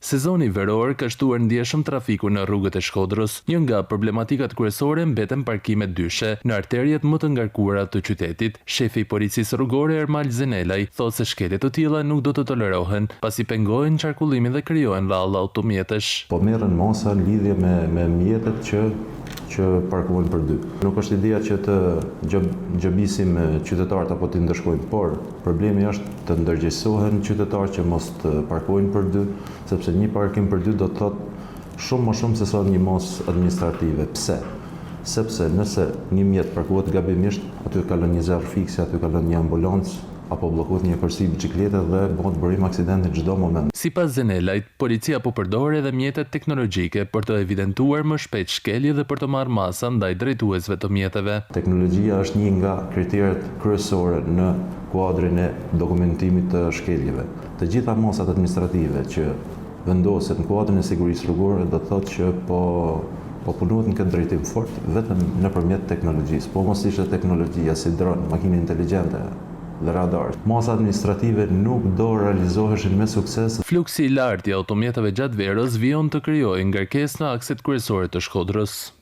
Sezoni veror ka shtuar ndjeshëm trafiku në rrugët e Shkodrës. Një nga problematikat kryesore mbeten parkimet dyshe në arteriet më të ngarkuara të qytetit. Shefi i policisë rrugore Ermal Zenelaj thotë se shkelje të tilla nuk do të tolerohen, pasi pengojnë qarkullimin dhe krijohen valla automjetesh. Po merren masa në lidhje me mjetet që parkohen për dy. Nuk është ideja që të gjëbisim qytetarët apo të ndërshkojnë, por problemi është të ndërgjegjësohen qytetarët që mos të parkojnë për dy, sepse një parkim për dy do të thotë shumë më shumë se sa një mos administrative. Pse? Sepse nëse një mjet parkohet gabimisht, aty kalon një zjarr fikse, aty kalon një ambulancë, apo bllokohet një kërsi biciklete dhe bëhet bërim aksidenti çdo moment. Sipas Zenelajt, policia po përdor edhe mjetet teknologjike për të evidentuar më shpejt shkelje dhe për të marrë masa ndaj drejtuesve të mjeteve. Teknologjia është një nga kriteret kryesore në kuadrin e dokumentimit të shkeljeve. Të gjitha masat administrative që vendoset në kuadrin e sigurisë rrugore do të thotë që po punohet në këtë drejtim fort vetëm nëpërmjet teknologjisë. Po mos ishte teknologjia si dron, makinë inteligjente dhe radar. Masa administrative nuk do realizoheshin me sukses. Fluksi i lartë i automjeteve gjatë verës vijon të krijojë ngarkesë në akset kryesore të Shkodrës.